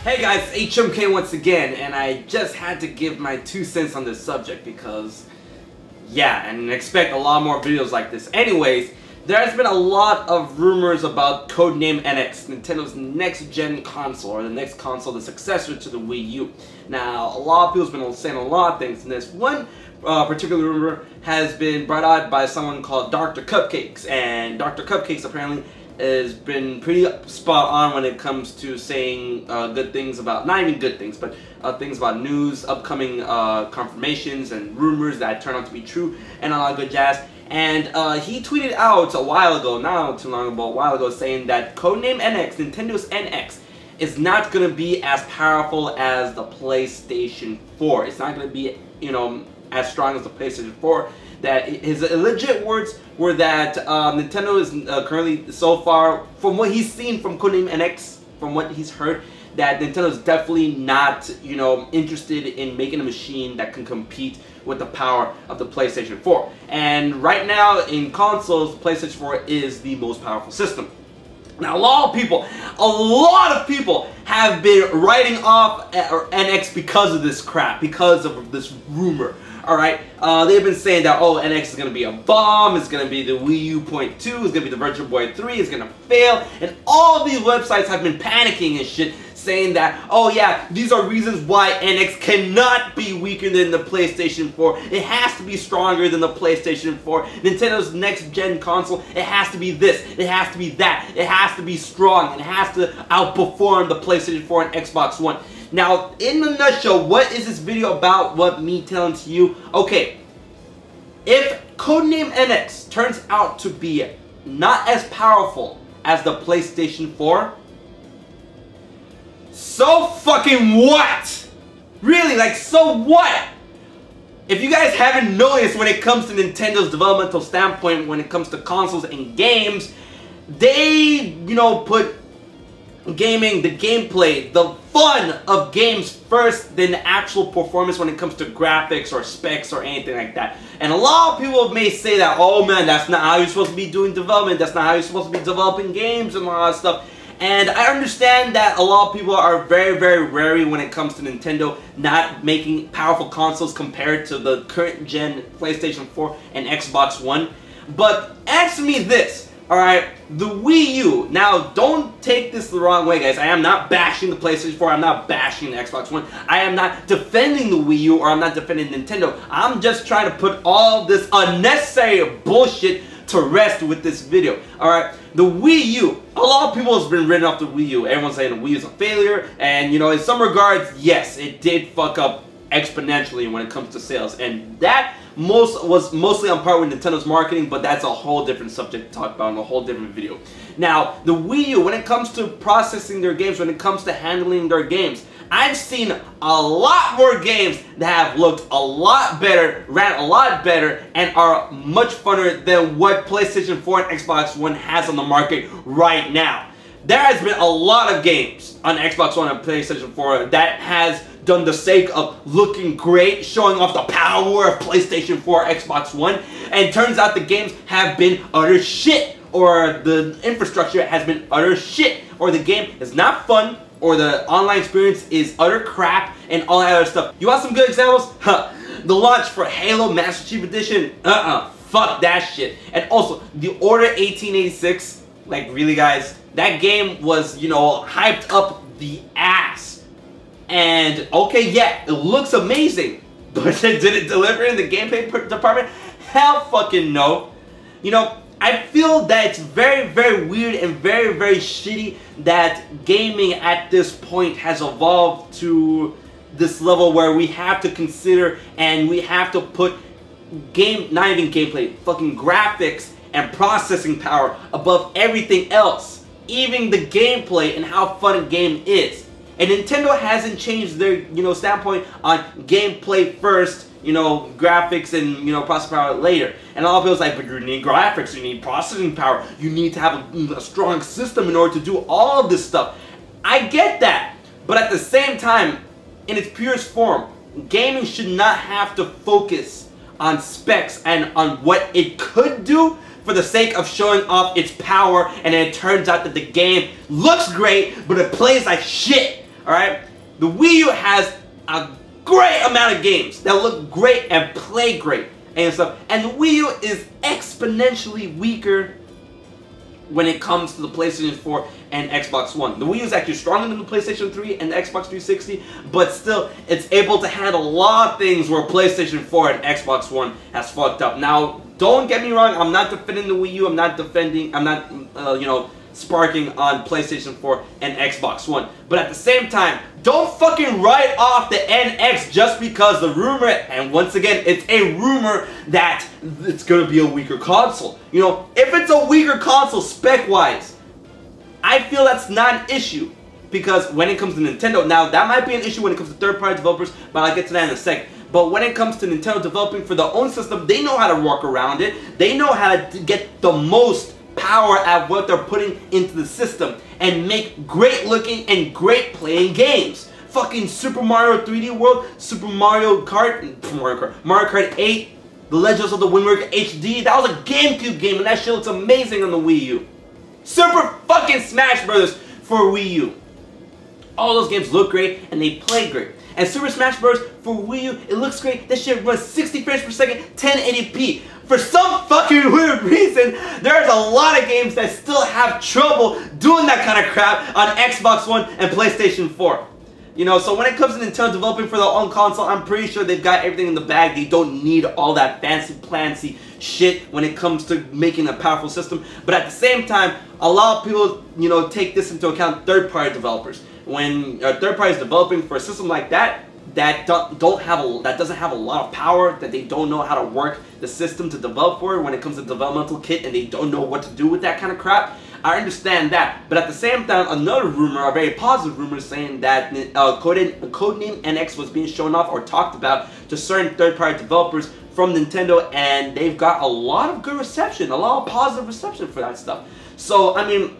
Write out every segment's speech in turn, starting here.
Hey guys, HMK once again, and I just had to give my 2 cents on this subject because, yeah, and expect a lot more videos like this. Anyways, there has been a lot of rumors about Codename NX, Nintendo's next-gen console, or the next console, the successor to the Wii U. Now, a lot of people have been saying a lot of things, and this one particular rumor has been brought out by someone called Dr. Cupcakes, and Dr. Cupcakes apparently has been pretty spot on when it comes to saying good things about, not even good things, but things about news, upcoming confirmations and rumors that turn out to be true, and a lot of good jazz. And he tweeted out a while ago, not too long ago, a while ago, saying that Codename NX, Nintendo's NX, is not going to be as powerful as the PlayStation 4. It's not going to be, you know, as strong as the PlayStation 4. That his legit words were that Nintendo is currently, so far, from what he's seen from Codename NX, from what he's heard, that Nintendo is definitely not, you know, interested in making a machine that can compete with the power of the PlayStation 4. And right now in consoles, the PlayStation 4 is the most powerful system. Now, a lot of people have been writing off NX because of this crap, because of this rumor. Alright, they've been saying that, oh, NX is going to be a bomb, it's going to be the Wii U .2, it's going to be the Virtual Boy 3, it's going to fail, and all of these websites have been panicking and shit, saying that, oh yeah, these are reasons why NX cannot be weaker than the PlayStation 4, it has to be stronger than the PlayStation 4, Nintendo's next-gen console, it has to be this, it has to be that, it has to be strong, it has to outperform the PlayStation 4 and Xbox One. Now, in a nutshell, what is this video about? What me telling to you? Okay, if Codename NX turns out to be not as powerful as the PlayStation 4, so fucking what? Really, like, so what? If you guys haven't noticed, when it comes to Nintendo's developmental standpoint, when it comes to consoles and games, they, you know, put gaming, the gameplay, the fun of games first than the actual performance when it comes to graphics or specs or anything like that. And a lot of people may say that, oh man, that's not how you're supposed to be doing development, that's not how you're supposed to be developing games and all that stuff. And I understand that a lot of people are very, very wary when it comes to Nintendo not making powerful consoles compared to the current gen PlayStation 4 and Xbox One. But answer me this. Alright, the Wii U. Now, don't take this the wrong way, guys. I am not bashing the PlayStation 4. I'm not bashing the Xbox One. I am not defending the Wii U, or I'm not defending Nintendo. I'm just trying to put all this unnecessary bullshit to rest with this video. Alright, the Wii U. A lot of people have been written off the Wii U. Everyone's saying the Wii U is a failure. And, you know, in some regards, yes, it did fuck up exponentially when it comes to sales. And that was mostly on par with Nintendo's marketing, but that's a whole different subject to talk about in a whole different video. Now, the Wii U, when it comes to processing their games, when it comes to handling their games, I've seen a lot more games that have looked a lot better, ran a lot better, and are much funner than what PlayStation 4 and Xbox One has on the market right now. There has been a lot of games on Xbox One and PlayStation 4 that has done the sake of looking great, showing off the power of PlayStation 4, Xbox One, and turns out the games have been utter shit, or the infrastructure has been utter shit, or the game is not fun, or the online experience is utter crap, and all that other stuff. You want some good examples? Huh. The launch for Halo Master Chief Edition, fuck that shit. And also, the Order 1886, like really guys, that game was, you know, hyped up the ass. And, okay, yeah, it looks amazing, but did it deliver in the gameplay department? Hell fucking no. You know, I feel that it's very, very weird and very, very shitty that gaming at this point has evolved to this level where we have to consider and we have to put not even gameplay, fucking graphics and processing power above everything else. Even the gameplay and how fun a game is. And Nintendo hasn't changed their, you know, standpoint on gameplay first, you know, graphics and, you know, processing power later. And a lot of people's like, but you need graphics, you need processing power, you need to have a strong system in order to do all of this stuff. I get that, but at the same time, in its purest form, gaming should not have to focus on specs and on what it could do for the sake of showing off its power, and then it turns out that the game looks great, but it plays like shit. Alright? The Wii U has a great amount of games that look great and play great and stuff. And the Wii U is exponentially weaker when it comes to the PlayStation 4 and Xbox One. The Wii U is actually stronger than the PlayStation 3 and the Xbox 360, but still, it's able to handle a lot of things where PlayStation 4 and Xbox One has fucked up. Now, don't get me wrong, I'm not defending the Wii U, I'm not, you know, sparking on PlayStation 4 and Xbox One. But at the same time, don't fucking write off the NX just because the rumor, and once again, it's a rumor that it's gonna be a weaker console. You know, if it's a weaker console spec-wise, I feel that's not an issue. Because when it comes to Nintendo, now that might be an issue when it comes to third-party developers, but I'll get to that in a second. But when it comes to Nintendo developing for their own system, they know how to work around it. They know how to get the most power at what they're putting into the system and make great looking and great playing games. Fucking Super Mario 3D World, Super Mario Kart, Mario Kart 8, The Legends of the Wind Waker HD, that was a GameCube game and that shit looks amazing on the Wii U. Super fucking Smash Brothers for Wii U. All those games look great and they play great. And Super Smash Bros. For Wii U, it looks great. That shit runs 60 frames per second, 1080p. For some fucking weird reason, there's a lot of games that still have trouble doing that kind of crap on Xbox One and PlayStation 4. You know, so when it comes to Nintendo developing for their own console, I'm pretty sure they've got everything in the bag. They don't need all that fancy shit when it comes to making a powerful system. But at the same time, a lot of people, you know, take this into account, third-party developers. When third parties developing for a system like that, that doesn't have a lot of power, that they don't know how to work the system to develop for it when it comes to developmental kit, and they don't know what to do with that kind of crap. I understand that, but at the same time, another rumor, a very positive rumor, saying that Codename NX was being shown off or talked about to certain third-party developers from Nintendo, and they've got a lot of good reception, a lot of positive reception for that stuff. So, I mean,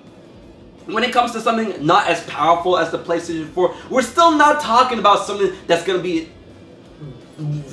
when it comes to something not as powerful as the PlayStation 4, we're still not talking about something that's going to be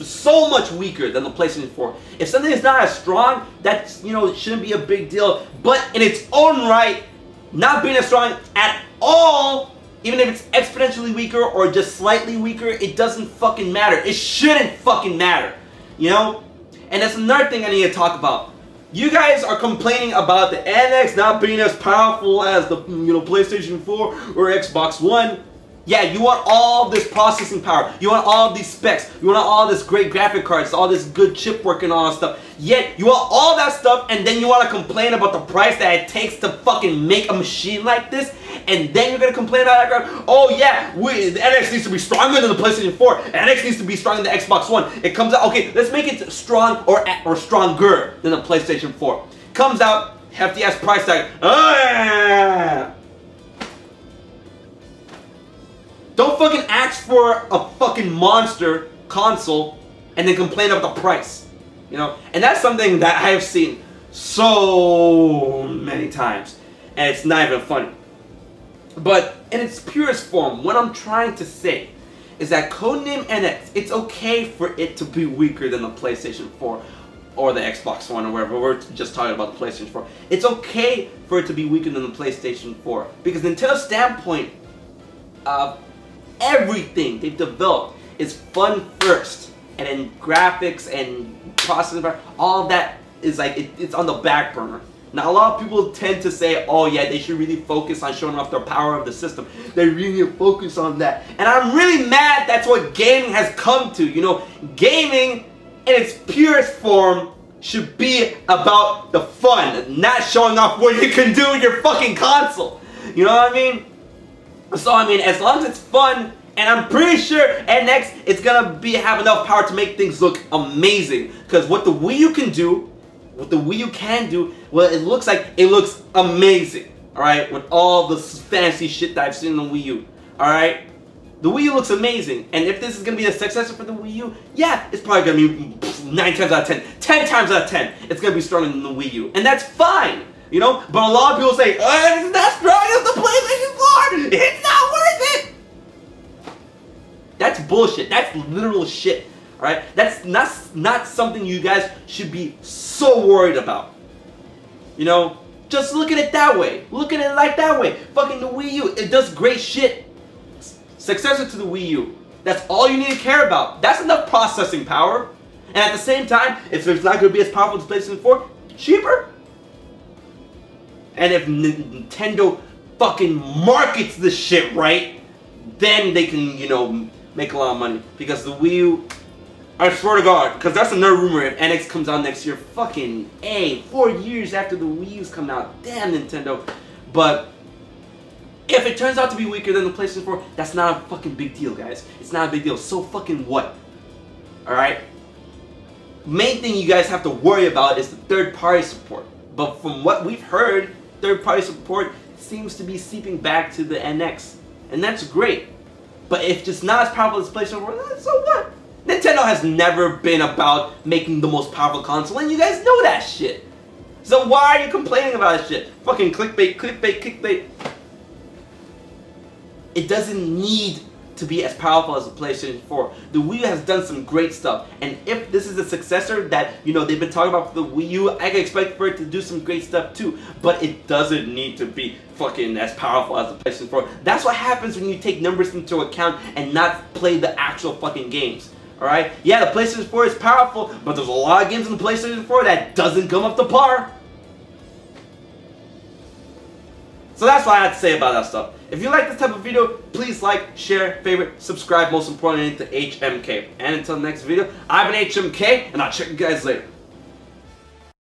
so much weaker than the PlayStation 4. If something is not as strong, that's, you know, it shouldn't be a big deal. But in its own right, not being as strong at all, even if it's exponentially weaker or just slightly weaker, it doesn't fucking matter. It shouldn't fucking matter, you know? And that's another thing I need to talk about. You guys are complaining about the NX not being as powerful as the, you know, PlayStation 4 or Xbox One. Yeah, you want all this processing power. You want all these specs. You want all this great graphic cards, all this good chip work and all that stuff. Yet, you want all that stuff and then you want to complain about the price that it takes to fucking make a machine like this. And then you're going to complain about that crap. Oh yeah, the NX needs to be stronger than the PlayStation 4. The NX needs to be stronger than the Xbox One. It comes out, okay, let's make it strong or stronger than the PlayStation 4. Comes out, hefty ass price tag. Don't fucking ask for a fucking monster console and then complain about the price. You know? And that's something that I have seen so many times. And it's not even funny. But in its purest form, what I'm trying to say is that Codename NX, it's okay for it to be weaker than the PlayStation 4 or the Xbox One or whatever. We're just talking about the PlayStation 4. It's okay for it to be weaker than the PlayStation 4 because Nintendo's standpoint of everything they've developed is fun first, and then graphics and processing power, all of that is like it's on the back burner. Now a lot of people tend to say, oh yeah, they should really focus on showing off the power of the system. They really need to focus on that. And I'm really mad that's what gaming has come to. You know, gaming in its purest form should be about the fun, not showing off what you can do with your fucking console. You know what I mean? So I mean, as long as it's fun, and I'm pretty sure NX is gonna have enough power to make things look amazing. Because what the Wii U can do, well, it looks like it looks amazing. Alright, with all the fancy shit that I've seen on the Wii U. Alright? The Wii U looks amazing. And if this is gonna be a successor for the Wii U, yeah, it's probably gonna be 9 times out of 10. 10 times out of 10, it's gonna be stronger than the Wii U. And that's fine. You know, but a lot of people say, oh, it's not strong as the PlayStation 4! It's not worth it! That's bullshit. That's literal shit. Alright? That's not something you guys should be so worried about. You know? Just look at it that way. Look at it like that way. Fucking the Wii U, it does great shit. successor to the Wii U. That's all you need to care about. That's enough processing power. And at the same time, if it's not going to be as powerful as PlayStation 4, cheaper. And if Nintendo fucking markets this shit right, then they can, you know, make a lot of money. Because the Wii U, I swear to God, because that's another rumor, if NX comes out next year, fucking A, 4 years after the Wii U's come out. Damn, Nintendo. But if it turns out to be weaker than the PlayStation 4, that's not a fucking big deal, guys. It's not a big deal. So fucking what? Alright? Main thing you guys have to worry about is the third-party support. But from what we've heard, third-party support seems to be seeping back to the NX. And that's great. But if it's not as powerful as PlayStation 4, so what? Nintendo has never been about making the most powerful console, and you guys know that shit. So why are you complaining about that shit? Fucking clickbait, clickbait, clickbait. It doesn't need to be as powerful as the PlayStation 4. The Wii U has done some great stuff, and if this is a successor that, you know, they've been talking about for the Wii U, I can expect for it to do some great stuff too, but it doesn't need to be fucking as powerful as the PlayStation 4. That's what happens when you take numbers into account and not play the actual fucking games. Alright? Yeah, the PlayStation 4 is powerful, but there's a lot of games on the PlayStation 4 that doesn't come up to par. So that's what I have to say about that stuff. If you like this type of video, please like, share, favorite, subscribe, most importantly to HMK. And until the next video, I've been HMK, and I'll check you guys later.